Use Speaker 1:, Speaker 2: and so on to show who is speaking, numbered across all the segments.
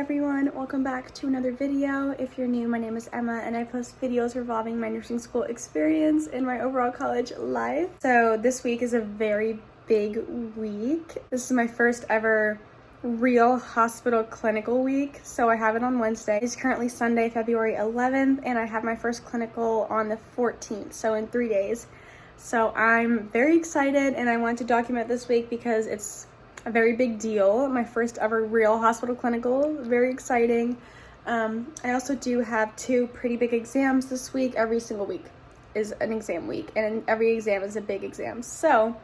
Speaker 1: everyone, welcome back to another video. If you're new, my name is Emma and I post videos revolving my nursing school experience and my overall college life. So this week is a very big week. This is my first ever real hospital clinical week. So I have it on Wednesday. It's currently Sunday, February 11th, and I have my first clinical on the 14th, so in 3 days. So I'm very excited and I want to document this week because it's a very big deal. My first ever real hospital clinical, very exciting. I also do have 2 pretty big exams this week. Every single week is an exam week and every exam is a big exam. So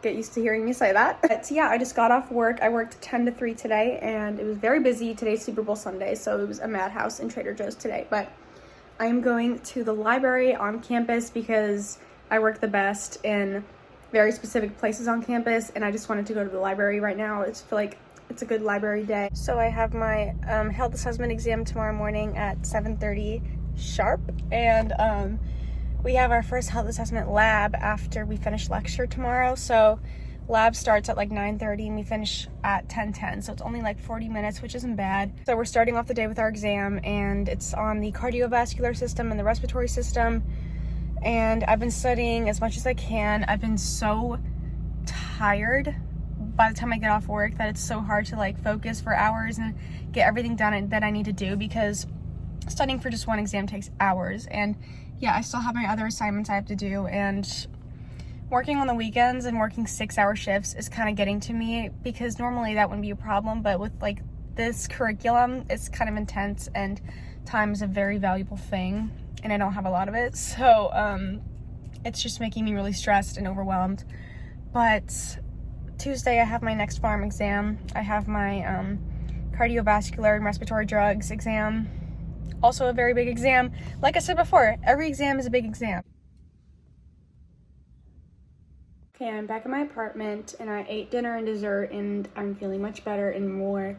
Speaker 1: get used to hearing me say that. But yeah, I just got off work. I worked 10 to 3 today and it was very busy. Today's Super Bowl Sunday, so it was a madhouse in Trader Joe's today. But I am going to the library on campus because I work the best in very specific places on campus and I just wanted to go to the library right now. I feel like it's a good library day. So I have my health assessment exam tomorrow morning at 7:30 sharp, and we have our first health assessment lab after we finish lecture tomorrow. So lab starts at like 9:30 and we finish at 10:10, so it's only like 40 minutes, which isn't bad. So we're starting off the day with our exam and it's on the cardiovascular system and the respiratory system. And I've been studying as much as I can. I've been so tired by the time I get off work that it's so hard to like focus for hours and get everything done that I need to do, because studying for just one exam takes hours. And yeah, I still have my other assignments I have to do, and working on the weekends and working 6-hour shifts is kind of getting to me, because normally that wouldn't be a problem, but with like this curriculum, it's kind of intense and time is a very valuable thing and I don't have a lot of it, so it's just making me really stressed and overwhelmed. But Tuesday I have my next pharm exam. I have my cardiovascular and respiratory drugs exam, also a very big exam. Like I said before, every exam is a big exam. Okay, I'm back in my apartment and I ate dinner and dessert and I'm feeling much better and more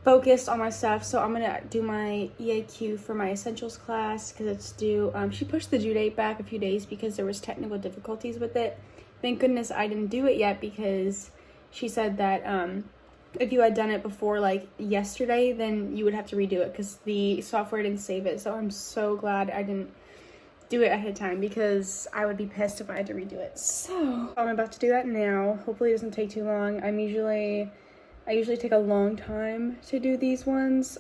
Speaker 1: focused on my stuff. So I'm gonna do my EAQ for my essentials class because it's due. She pushed the due date back a few days because there was technical difficulties with it. Thank goodness I didn't do it yet, because she said that if you had done it before like yesterday, then you would have to redo it because the software didn't save it. So I'm so glad I didn't do it ahead of time, because I would be pissed if I had to redo it. So I'm about to do that now. Hopefully it doesn't take too long. I usually take a long time to do these ones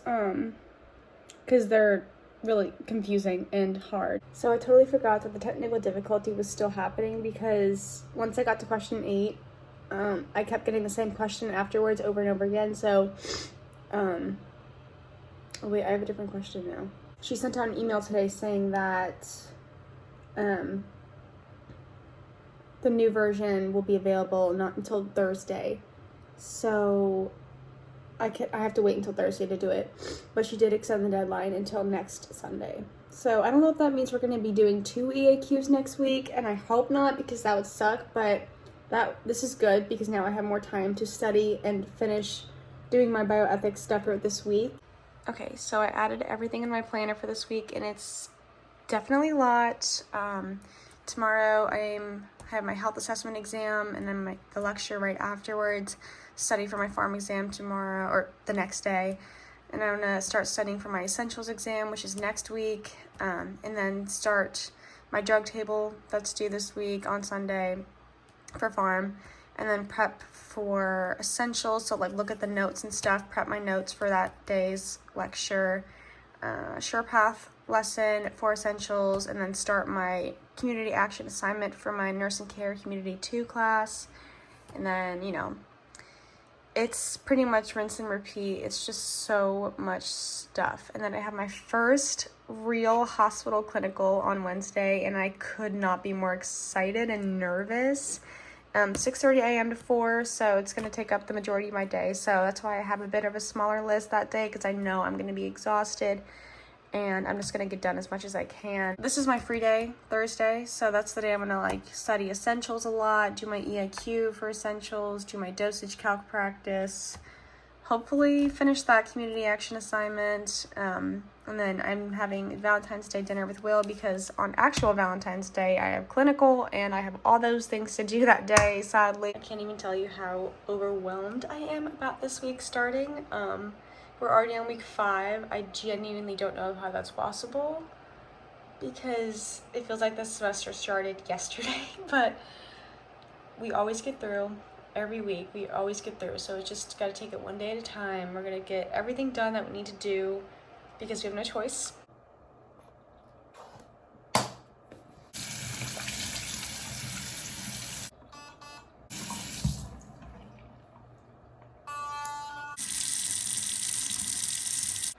Speaker 1: because they're really confusing and hard. So I totally forgot that the technical difficulty was still happening, because once I got to question 8, I kept getting the same question afterwards over and over again. So, oh wait, I have a different question now. She sent out an email today saying that the new version will be available not until Thursday. So I have to wait until Thursday to do it, but she did extend the deadline until next Sunday. So I don't know if that means we're going to be doing 2 EAQs next week, and I hope not, because that would suck, but this is good because now I have more time to study and finish doing my bioethics stuff for this week. Okay, so I added everything in my planner for this week and it's definitely a lot. Tomorrow I have my health assessment exam and then the lecture right afterwards. Study for my pharm exam tomorrow, or the next day, and I'm gonna start studying for my essentials exam, which is next week, and then start my drug table that's due this week on Sunday for pharm, and then prep for essentials. So like look at the notes and stuff, prep my notes for that day's lecture, SurePath lesson for essentials, and then start my community action assignment for my nursing care community 2 class. And then, you know, it's pretty much rinse and repeat. It's just so much stuff. And then I have my first real hospital clinical on Wednesday and I could not be more excited and nervous. 6:30 a.m. to 4, so it's going to take up the majority of my day. So that's why I have a bit of a smaller list that day, because I know I'm going to be exhausted and I'm just going to get done as much as I can. This is my free day, Thursday, so that's the day I'm going to like study essentials a lot, do my EIQ for essentials, do my dosage calc practice, hopefully finish that community action assignment, and then I'm having Valentine's Day dinner with Will, because on actual Valentine's Day I have clinical and I have all those things to do that day, sadly. I can't even tell you how overwhelmed I am about this week starting. We're already on week 5. I genuinely don't know how that's possible because it feels like the semester started yesterday, but we always get through. Every week we always get through, so it's just got to take it one day at a time. We're gonna get everything done that we need to do because we have no choice.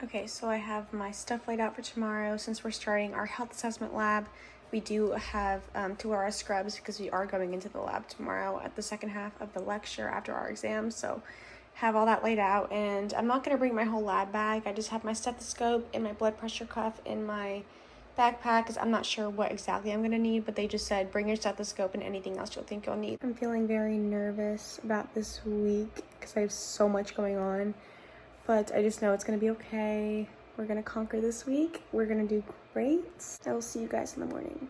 Speaker 1: Okay, so I have my stuff laid out for tomorrow. Since we're starting our health assessment lab, we do have 2 hour scrubs because we are going into the lab tomorrow at the second half of the lecture after our exams. So have all that laid out, and I'm not going to bring my whole lab bag. I just have my stethoscope and my blood pressure cuff in my backpack because I'm not sure what exactly I'm going to need, but they just said bring your stethoscope and anything else you'll think you'll need. I'm feeling very nervous about this week because I have so much going on. But I just know it's gonna be okay. We're gonna conquer this week. We're gonna do great. I will see you guys in the morning.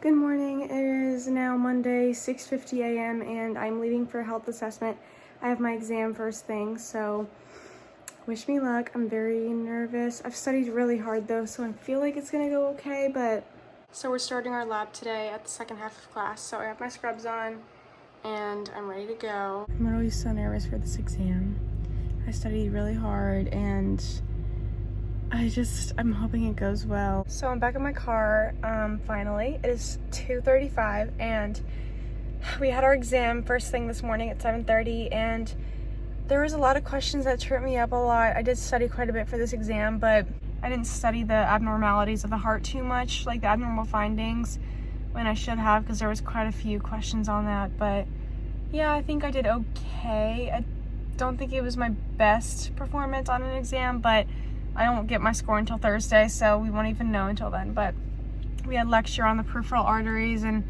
Speaker 1: Good morning. It is now Monday, 6:50 a.m. and I'm leaving for health assessment. I have my exam first thing, so wish me luck. I'm very nervous. I've studied really hard though, so I feel like it's gonna go okay, but... So we're starting our lab today at the second half of class, so I have my scrubs on and I'm ready to go. I'm literally so nervous for this exam. I studied really hard and I'm hoping it goes well. So I'm back in my car, finally. It is 2:35 and we had our exam first thing this morning at 7:30 and there was a lot of questions that tripped me up a lot. I did study quite a bit for this exam, but I didn't study the abnormalities of the heart too much, like the abnormal findings, when I should have, because there was quite a few questions on that. But yeah, I think I did okay. I don't think it was my best performance on an exam, but I don't get my score until Thursday, so we won't even know until then. But we had lecture on the peripheral arteries and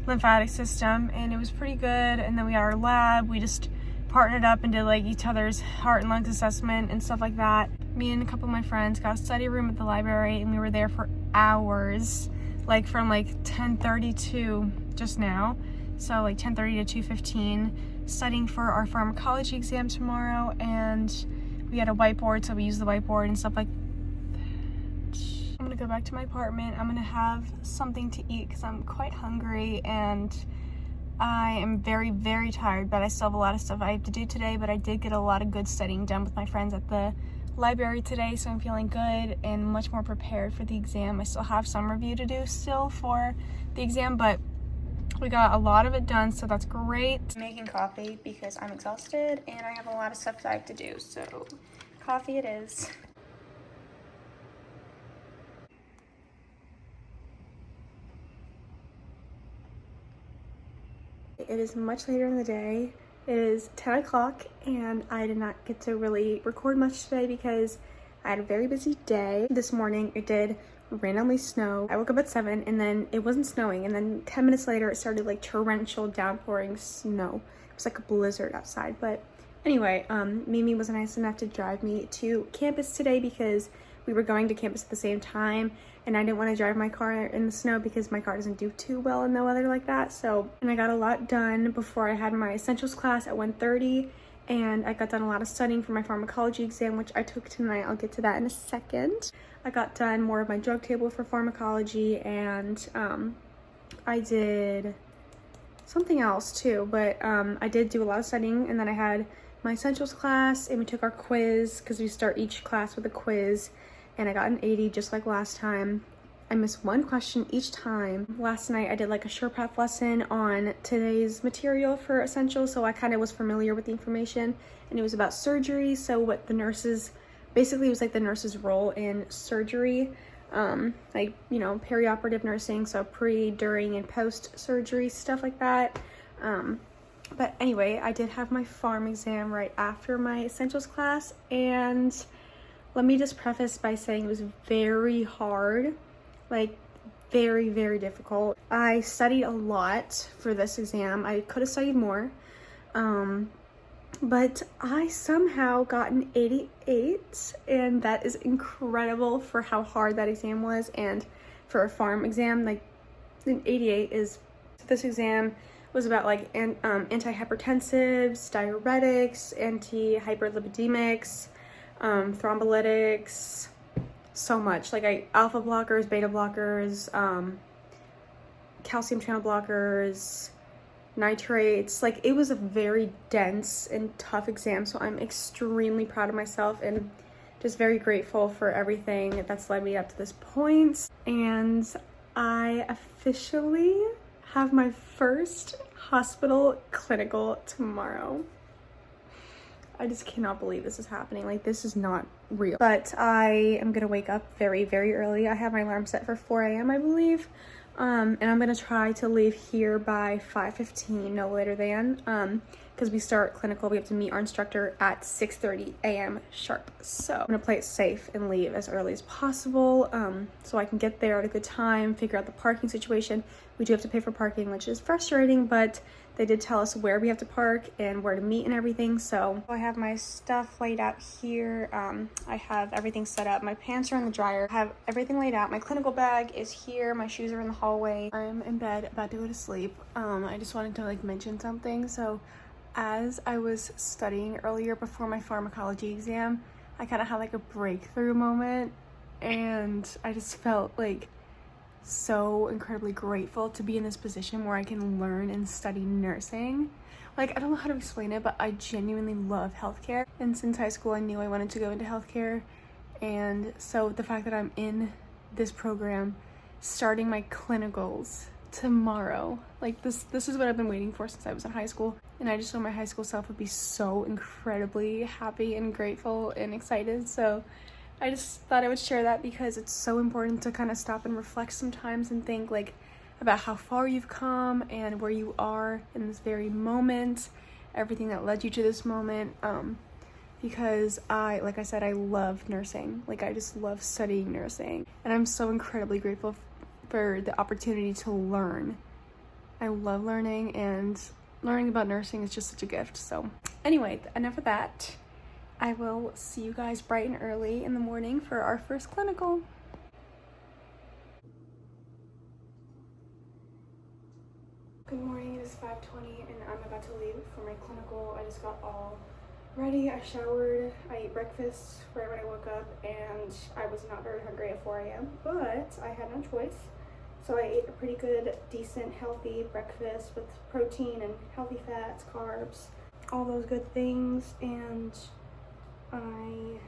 Speaker 1: lymphatic system, and it was pretty good. And then we had our lab. We just partnered up and did like each other's heart and lungs assessment and stuff like that. Me and a couple of my friends got a study room at the library, and we were there for hours, like from like 10:30 to just now. So like 10:30 to 2:15, studying for our pharmacology exam tomorrow, and we had a whiteboard, so we used the whiteboard and stuff like that. I'm gonna go back to my apartment. I'm gonna have something to eat because I'm quite hungry and I am very, very tired, but I still have a lot of stuff I have to do today. But I did get a lot of good studying done with my friends at the library today, so I'm feeling good and much more prepared for the exam. I still have some review to do still for the exam, but we got a lot of it done, so that's great. I'm making coffee because I'm exhausted and I have a lot of stuff that I have to do, so coffee it is. It is much later in the day. It is 10 o'clock and I did not get to really record much today because I had a very busy day. This morning it did randomly snow. I woke up at 7 and then it wasn't snowing, and then 10 minutes later it started like torrential downpouring snow. It was like a blizzard outside. But anyway, Mimi was nice enough to drive me to campus today because we were going to campus at the same time, and I didn't want to drive my car in the snow because my car doesn't do too well in the weather like that. So, and I got a lot done before I had my essentials class at 1:30, and I got done a lot of studying for my pharmacology exam, which I took tonight. I'll get to that in a second. I got done more of my drug table for pharmacology, and I did something else too, but I did do a lot of studying, and then I had my essentials class, and we took our quiz because we start each class with a quiz, and I got an 80 just like last time. I missed one question each time. Last night I did like a SurePath lesson on today's material for essentials, so I kind of was familiar with the information, and it was about surgery. So what the nurses, basically it was like the nurse's role in surgery, like, you know, perioperative nursing, so pre, during, and post surgery, stuff like that. But anyway, I did have my pharm exam right after my essentials class, and let me just preface by saying it was very hard. Like, very, very difficult. I studied a lot for this exam. I could have studied more, but I somehow got an 88, and that is incredible for how hard that exam was. And for a pharm exam, like, an 88 is, this exam was about like antihypertensives, diuretics, anti-hyperlipidemics, thrombolytics, so much, like alpha blockers, beta blockers, calcium channel blockers, nitrates. Like, it was a very dense and tough exam, so I'm extremely proud of myself and just very grateful for everything that's led me up to this point. And I officially have my first hospital clinical tomorrow. I just cannot believe this is happening. Like, this is not real. But I am gonna wake up very, very early. I have my alarm set for 4 a.m. I believe. And I'm gonna try to leave here by 5:15, no later than, because we start clinical. We have to meet our instructor at 6:30 a.m. sharp. So I'm gonna play it safe and leave as early as possible, so I can get there at a good time, figure out the parking situation. We do have to pay for parking, which is frustrating, but they did tell us where we have to park and where to meet and everything. So I have my stuff laid out here. I have everything set up. My pants are in the dryer. I have everything laid out. My clinical bag is here. My shoes are in the hallway. I'm in bed, about to go to sleep. I just wanted to like mention something. So as I was studying earlier before my pharmacology exam, I kind of had like a breakthrough moment, and I just felt like so incredibly grateful to be in this position where I can learn and study nursing. Like, I don't know how to explain it, but I genuinely love healthcare, and since high school I knew I wanted to go into healthcare. And so the fact that I'm in this program starting my clinicals tomorrow, like this is what I've been waiting for since I was in high school, and I just know my high school self would be so incredibly happy and grateful and excited. So I just thought I would share that because it's so important to kind of stop and reflect sometimes and think like about how far you've come and where you are in this very moment, everything that led you to this moment. Because like I said, I love nursing. Like, I just love studying nursing, and I'm so incredibly grateful for the opportunity to learn. I love learning, and learning about nursing is just such a gift. So anyway, enough of that. I will see you guys bright and early in the morning for our first clinical. Good morning, it is 5:20 and I'm about to leave for my clinical. I just got all ready, I showered, I ate breakfast right when I woke up, and I was not very hungry at 4 a.m., but I had no choice. So I ate a pretty good, decent, healthy breakfast with protein and healthy fats, carbs, all those good things, and I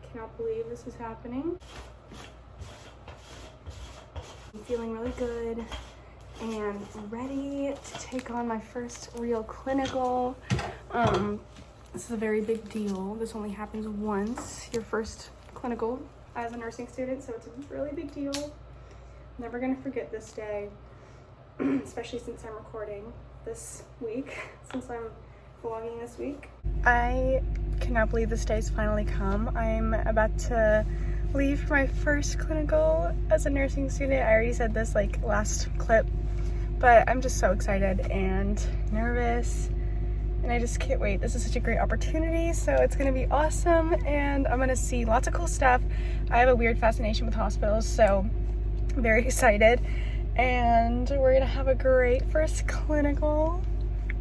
Speaker 1: cannot believe this is happening. I'm feeling really good and ready to take on my first real clinical. This is a very big deal. This only happens once, your first clinical as a nursing student, so it's a really big deal. Never gonna forget this day, especially since I'm recording this week, since I'm vlogging this week. I cannot believe this day's finally come. I'm about to leave for my first clinical as a nursing student. I already said this like last clip, but I'm just so excited and nervous, and I just can't wait. This is such a great opportunity, so it's gonna be awesome, and I'm gonna see lots of cool stuff. I have a weird fascination with hospitals, so I'm very excited, and we're gonna have a great first clinical.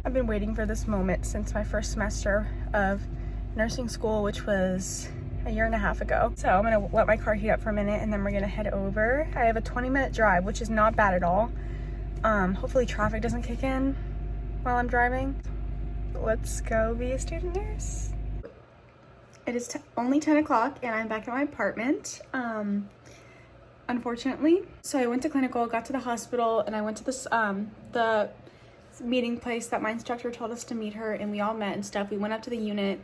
Speaker 1: I've been waiting for this moment since my first semester of nursing school, which was a year and a half ago. So I'm gonna let my car heat up for a minute, and then we're gonna head over. I have a 20-minute drive, which is not bad at all. Hopefully traffic doesn't kick in. while I'm driving. Let's go be a student nurse. It is only 10 o'clock and I'm back at my apartment, unfortunately. So I went to clinical, got to the hospital, and I went to this, the meeting place that my instructor told us to meet her, and we all met and stuff. We went up to the unit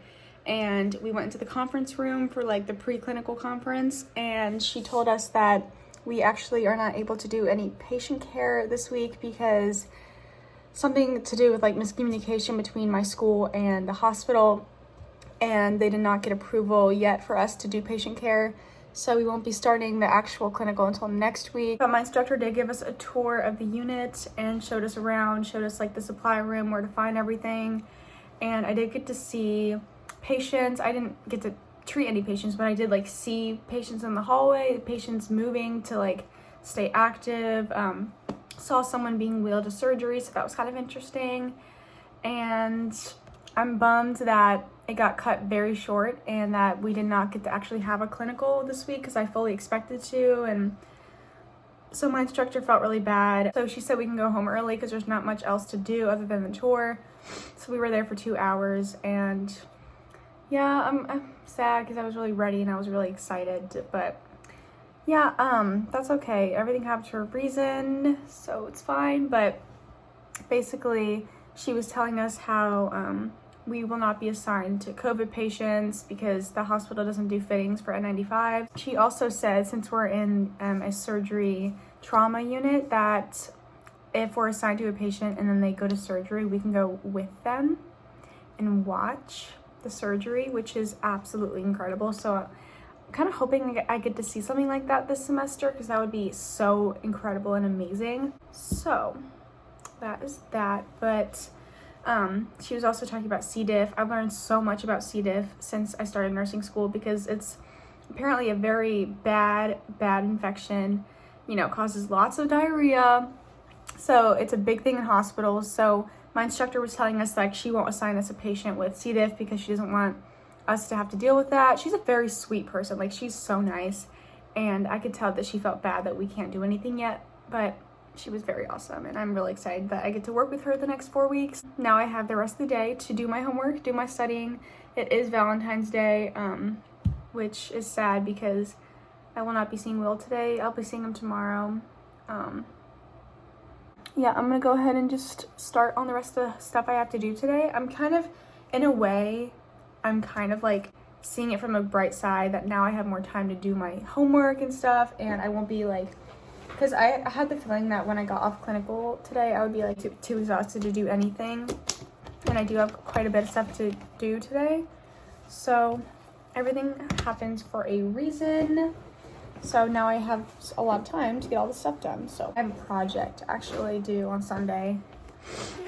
Speaker 1: and we went into the conference room for like the preclinical conference, and she told us that we actually are not able to do any patient care this week because something to do with like miscommunication between my school and the hospital, and they did not get approval yet for us to do patient care. So we won't be starting the actual clinical until next week. But my instructor did give us a tour of the unit and showed us around, showed us like the supply room, where to find everything. And I did get to see patients. I didn't get to treat any patients, but I did like see patients in the hallway, patients moving to like stay active. Saw someone being wheeled to surgery, so that was kind of interesting. And I'm bummed that it got cut very short and that we did not get to actually have a clinical this week because I fully expected to. And so my instructor felt really bad. So she said we can go home early because there's not much else to do other than the tour. So we were there for 2 hours, and yeah, I'm sad because I was really ready and I was really excited, but yeah, that's okay. Everything happens for a reason, so it's fine. But basically, she was telling us how we will not be assigned to COVID patients because the hospital doesn't do fittings for N95. She also said, since we're in a surgery trauma unit, that if we're assigned to a patient and then they go to surgery, we can go with them and watch the surgery, which is absolutely incredible. So I'm kind of hoping I get to see something like that this semester because that would be so incredible and amazing. So that is that. But she was also talking about C. diff. I've learned so much about C. diff since I started nursing school because it's apparently a very bad infection. You know, it causes lots of diarrhea. So it's a big thing in hospitals. So my instructor was telling us like she won't assign us a patient with C. diff because she doesn't want us to have to deal with that. She's a very sweet person. Like, she's so nice. And I could tell that she felt bad that we can't do anything yet, but she was very awesome. And I'm really excited that I get to work with her the next 4 weeks. Now I have the rest of the day to do my homework, do my studying. It is Valentine's Day, which is sad because I will not be seeing Will today. I'll be seeing him tomorrow. Yeah, I'm gonna go ahead and just start on the rest of the stuff I have to do today. I'm kind of, in a way, I'm kind of like seeing it from a bright side that now I have more time to do my homework and stuff, and I won't be like, because I had the feeling that when I got off clinical today, I would be like too exhausted to do anything, and I do have quite a bit of stuff to do today. So everything happens for a reason. So now I have a lot of time to get all this stuff done. So I have a project actually due on Sunday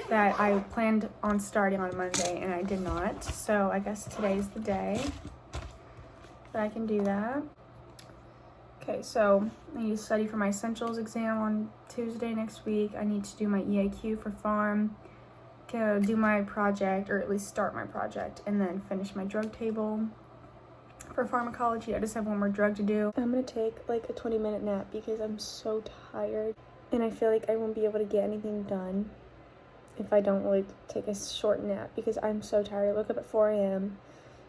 Speaker 1: that I planned on starting on Monday and I did not. So I guess today's the day that I can do that. Okay, so I need to study for my essentials exam on Tuesday next week. I need to do my EAQ for pharm, do my project, or at least start my project, and then finish my drug table. For pharmacology, I just have one more drug to do. I'm gonna take like a 20-minute nap because I'm so tired and I feel like I won't be able to get anything done if I don't like take a short nap because I'm so tired. I woke up at 4 a.m.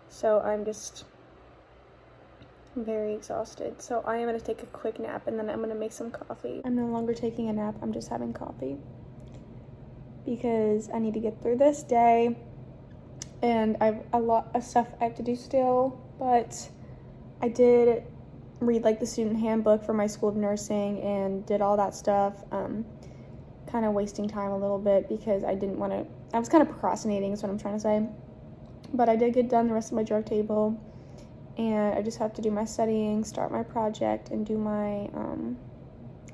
Speaker 1: so I'm just very exhausted. So I am gonna take a quick nap and then I'm gonna make some coffee. I'm no longer taking a nap, I'm just having coffee because I need to get through this day and I have a lot of stuff I have to do still. But I did read like the student handbook for my school of nursing and did all that stuff. Kind of wasting time a little bit because I was kind of procrastinating is what I'm trying to say. But I did get done the rest of my drug table and I just have to do my studying, start my project, and do my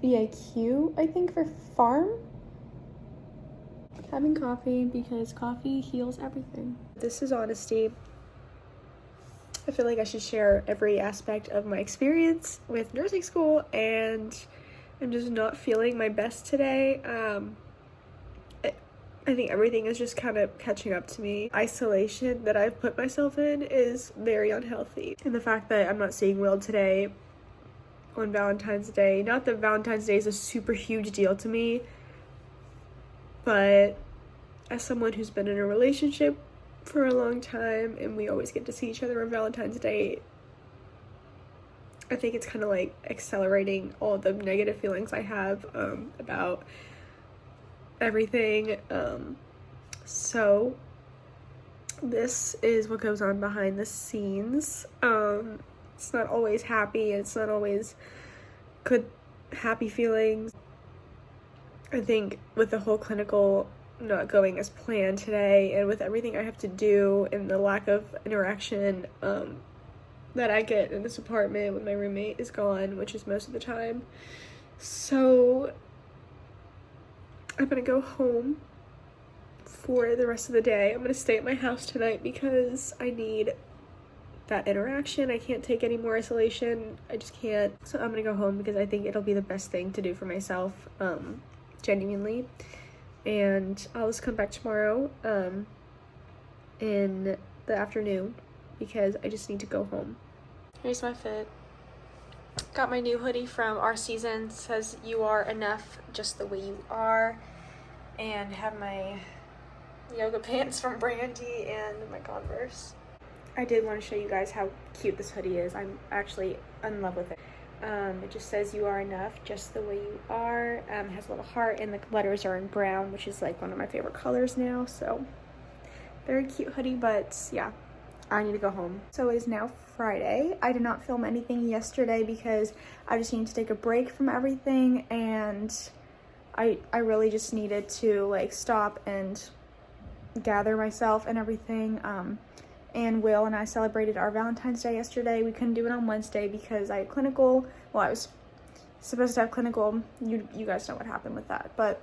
Speaker 1: EAQ, I think, for pharm. Having coffee because coffee heals everything. This is honesty. I feel like I should share every aspect of my experience with nursing school, and I'm just not feeling my best today. I think everything is just kind of catching up to me. Isolation that I've put myself in is very unhealthy. And the fact that I'm not seeing Will today on Valentine's Day, not that Valentine's Day is a super huge deal to me, but as someone who's been in a relationship for a long time and we always get to see each other on Valentine's Day, I think it's kind of like accelerating all the negative feelings I have about everything. So this is what goes on behind the scenes. It's not always happy, it's not always good happy feelings. I think with the whole clinical not going as planned today, and with everything I have to do and the lack of interaction that I get in this apartment when my roommate is gone, which is most of the time. So I'm gonna go home for the rest of the day. I'm gonna stay at my house tonight because I need that interaction. I can't take any more isolation. I just can't. So I'm gonna go home because I think it'll be the best thing to do for myself, genuinely. And I'll just come back tomorrow in the afternoon because I just need to go home. Here's my fit. Got my new hoodie from Our Season. It says "You are enough just the way you are," and have my yoga pants from Brandy and my Converse. I did want to show you guys how cute this hoodie is. I'm actually in love with it. It just says "You are enough just the way you are." It has a little heart and the letters are in brown, which is like one of my favorite colors now. So very cute hoodie, but yeah, I need to go home. So it is now Friday. I did not film anything yesterday because I just needed to take a break from everything, and I really just needed to like stop and gather myself and everything. And Will and I celebrated our Valentine's Day yesterday. We couldn't do it on Wednesday because I had clinical. Well, I was supposed to have clinical. You guys know what happened with that. But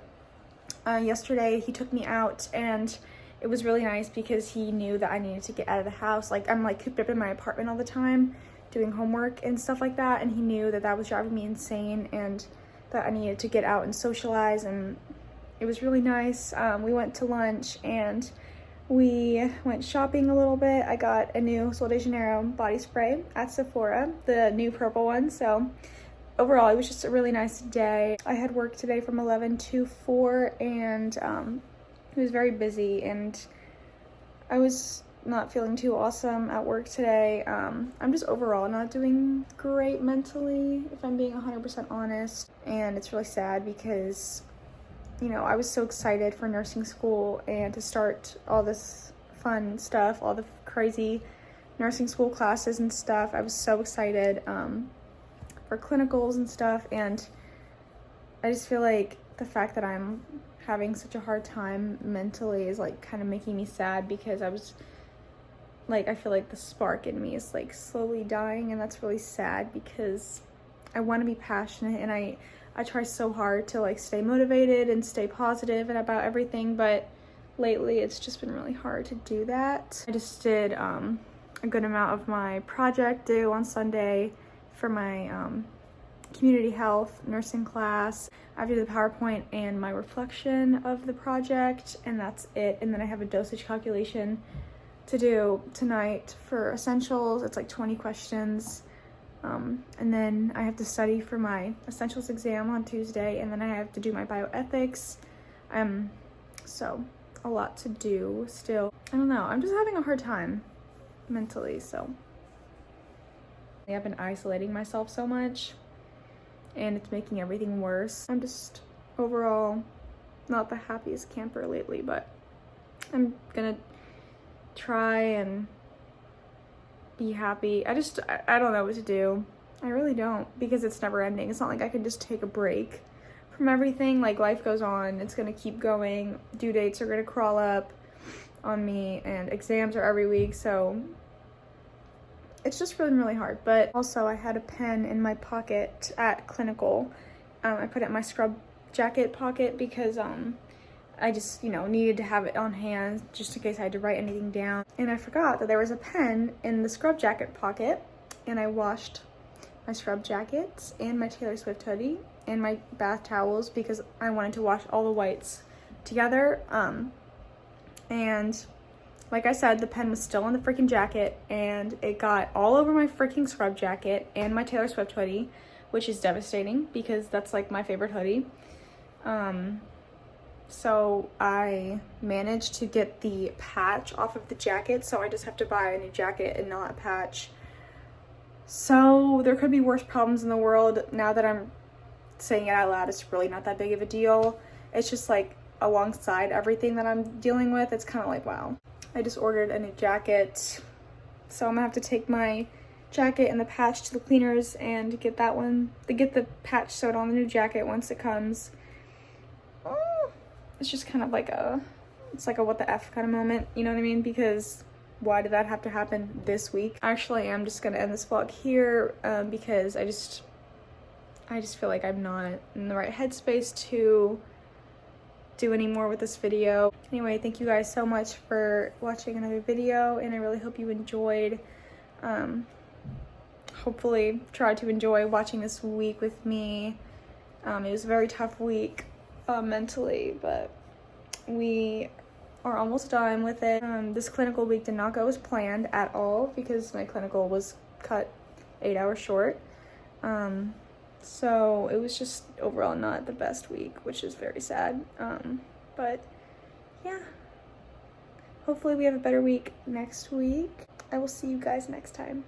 Speaker 1: yesterday he took me out, and it was really nice because he knew that I needed to get out of the house. Like, I'm like cooped up in my apartment all the time doing homework and stuff like that, and he knew that that was driving me insane and that I needed to get out and socialize, and it was really nice. We went to lunch and we went shopping a little bit. I got a new Sol de Janeiro body spray at Sephora, the new purple one. So overall, it was just a really nice day. I had work today from 11 to 4, and it was very busy, and I was not feeling too awesome at work today. I'm just overall not doing great mentally, if I'm being 100% honest. And it's really sad because, you know, I was so excited for nursing school and to start all this fun stuff, all the crazy nursing school classes and stuff. I was so excited for clinicals and stuff, and I just feel like the fact that I'm having such a hard time mentally is like kind of making me sad, because I was like, I feel like the spark in me is like slowly dying, and that's really sad because I want to be passionate, and I try so hard to like stay motivated and stay positive and about everything, but lately it's just been really hard to do that. I just did a good amount of my project due on Sunday for my community health nursing class. I have to do the PowerPoint and my reflection of the project, and that's it. And then I have a dosage calculation to do tonight for essentials. It's like 20 questions. And then I have to study for my essentials exam on Tuesday, and then I have to do my bioethics. So a lot to do still. I don't know, I'm just having a hard time mentally, so. I've been isolating myself so much, and it's making everything worse. I'm just overall not the happiest camper lately, but I'm gonna try and be happy. I don't know what to do. I really don't, because it's never ending. It's not like I can just take a break from everything. Like, life goes on. It's gonna keep going. Due dates are gonna crawl up on me, and exams are every week, so it's just really hard. But also, I had a pen in my pocket at clinical. I put it in my scrub jacket pocket because I just, you know, needed to have it on hand just in case I had to write anything down. And I forgot that there was a pen in the scrub jacket pocket, and I washed my scrub jackets and my Taylor Swift hoodie and my bath towels because I wanted to wash all the whites together. And like I said, the pen was still in the freaking jacket, and it got all over my freaking scrub jacket and my Taylor Swift hoodie, which is devastating because that's like my favorite hoodie. So I managed to get the patch off of the jacket, so I just have to buy a new jacket and not a patch. So there could be worse problems in the world. Now that I'm saying it out loud, it's really not that big of a deal. It's just like alongside everything that I'm dealing with, it's kind of like, wow. I just ordered a new jacket, so I'm gonna have to take my jacket and the patch to the cleaners and get the patch sewed on the new jacket once it comes. It's just kind of like it's like a what the F kind of moment, you know what I mean? Because why did that have to happen this week? Actually, I'm just gonna end this vlog here because I just feel like I'm not in the right headspace to do any more with this video. Anyway, thank you guys so much for watching another video, and I really hope you enjoyed. Hopefully try to enjoy watching this week with me. It was a very tough week mentally, but we are almost done with it. This clinical week did not go as planned at all because my clinical was cut 8 hours short. So it was just overall not the best week, which is very sad. But yeah, hopefully we have a better week next week. I will see you guys next time.